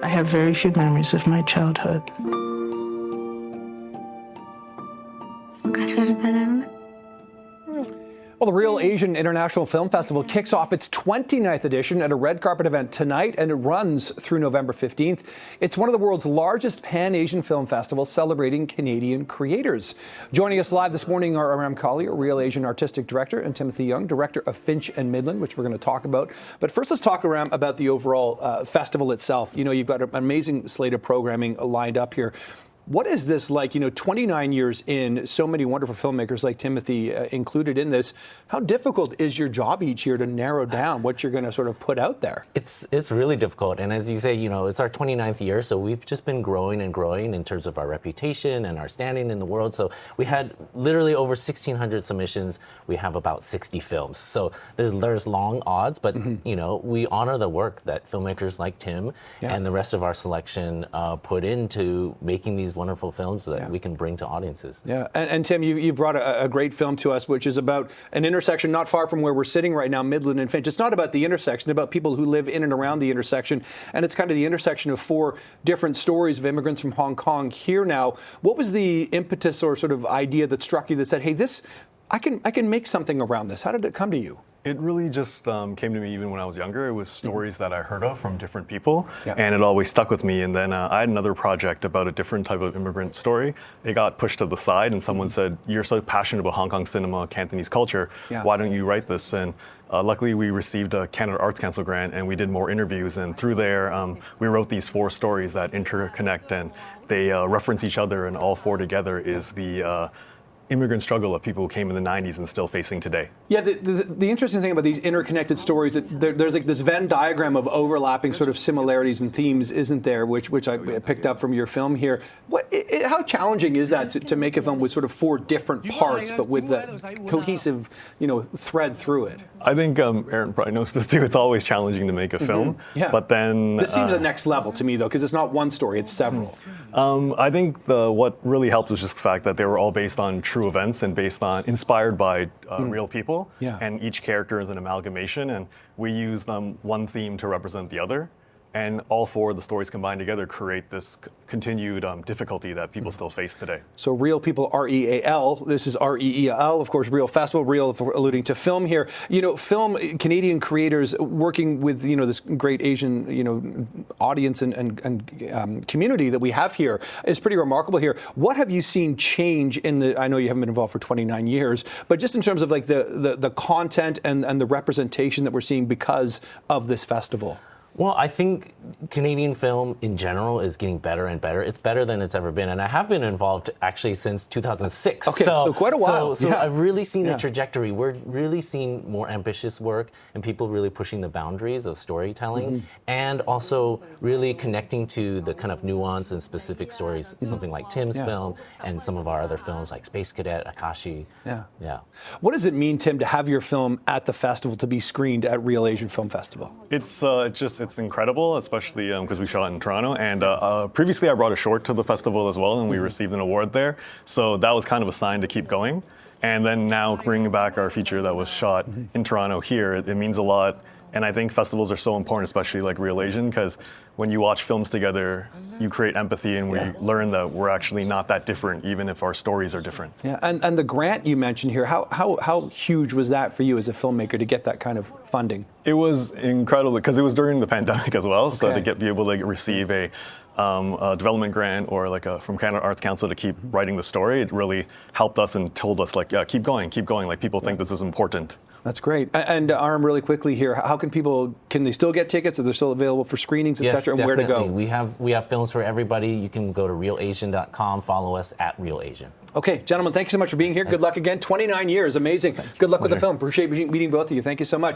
I have very few memories of my childhood. Well, the Real Asian International Film Festival kicks off its 29th edition at a red carpet event tonight, and it runs through November 15th. It's one of the world's largest pan-Asian film festivals celebrating Canadian creators. Joining us live this morning are Aram Collier, Real Asian Artistic Director, and Timothy Young, Director of Finch and Midland, which we're going to talk about. But first, let's talk, Aram, about the overall festival itself. You know, you've got an amazing slate of programming lined up here. What is this like, 29 years in, so many wonderful filmmakers like Timothy included in this. How difficult is your job each year to narrow down what you're going to sort of put out there? It's really difficult. And as you say, it's our 29th year, so we've just been growing and growing in terms of our reputation and our standing in the world. So we had literally over 1,600 submissions. We have about 60 films. So there's long odds, but, we honor the work that filmmakers like Tim and the rest of our selection put into making these wonderful films that we can bring to audiences. Yeah, and Tim, you brought a great film to us, which is about an intersection not far from where we're sitting right now, Midland and Finch. It's not about the intersection, it's about people who live in and around the intersection, and it's kind of the intersection of 4 different stories of immigrants from Hong Kong here now. What was the impetus or sort of idea that struck you that said, hey, I can make something around this? How did it come to you? It really just came to me even when I was younger. It was stories that I heard of from different people, and it always stuck with me. And then I had another project about a different type of immigrant story. It got pushed to the side, and someone said, "You're so passionate about Hong Kong cinema, Cantonese culture. Why don't you write this?" And luckily, we received a Canada Arts Council grant, and we did more interviews. And through there, we wrote these 4 stories that interconnect, and they reference each other. And all 4 together is the immigrant struggle of people who came in the 90s and still facing today. Yeah, the interesting thing about these interconnected stories, that there's like this Venn diagram of overlapping sort of similarities and themes, isn't there, which I picked up from your film here. How challenging is that to make a film with sort of 4 different parts, but with that cohesive, thread through it? I think Aaron probably knows this too. It's always challenging to make a film, but then this seems a next level to me though, because it's not one story, it's several. I think what really helped was just the fact that they were all based on true events and inspired by real people. And each character is an amalgamation, and we use one theme to represent the other. And all 4 of the stories combined together create this continued difficulty that people still face today. So Real People, R-E-A-L. This is R-E-E-L, of course, Real Festival, Real alluding to film here. Film, Canadian creators working with, this great Asian, audience and community that we have here is pretty remarkable here. What have you seen change I know you haven't been involved for 29 years, but just in terms of like the content and the representation that we're seeing because of this festival? Well, I think Canadian film in general is getting better and better. It's better than it's ever been. And I have been involved actually since 2006. Okay, so quite a while. So I've really seen a trajectory. We're really seeing more ambitious work and people really pushing the boundaries of storytelling and also really connecting to the kind of nuance and specific stories, something like Tim's film and some of our other films like Space Cadet, Akashi. Yeah. What does it mean, Tim, to have your film at the festival, to be screened at Real Asian Film Festival? It's incredible, especially because we shot in Toronto. And previously I brought a short to the festival as well, and we received an award there. So that was kind of a sign to keep going. And then now bringing back our feature that was shot in Toronto here, it means a lot. And I think festivals are so important, especially like Real Asian, because when you watch films together, you create empathy, and we learn that we're actually not that different, even if our stories are different. Yeah, and the grant you mentioned here, how huge was that for you as a filmmaker to get that kind of funding? It was incredible because it was during the pandemic as well. So to be able to receive a development grant or from Canada Arts Council to keep writing the story, it really helped us and told us keep going. Like people think this is important. That's great. And Aram, really quickly here, how can they still get tickets? Are they still available for screenings, et cetera, and where to go? We have films for everybody. You can go to realasian.com, follow us at Real Asian. Okay, gentlemen, thank you so much for being here. Good luck again. 29 years, amazing. Good luck with the film. Appreciate meeting both of you. Thank you so much.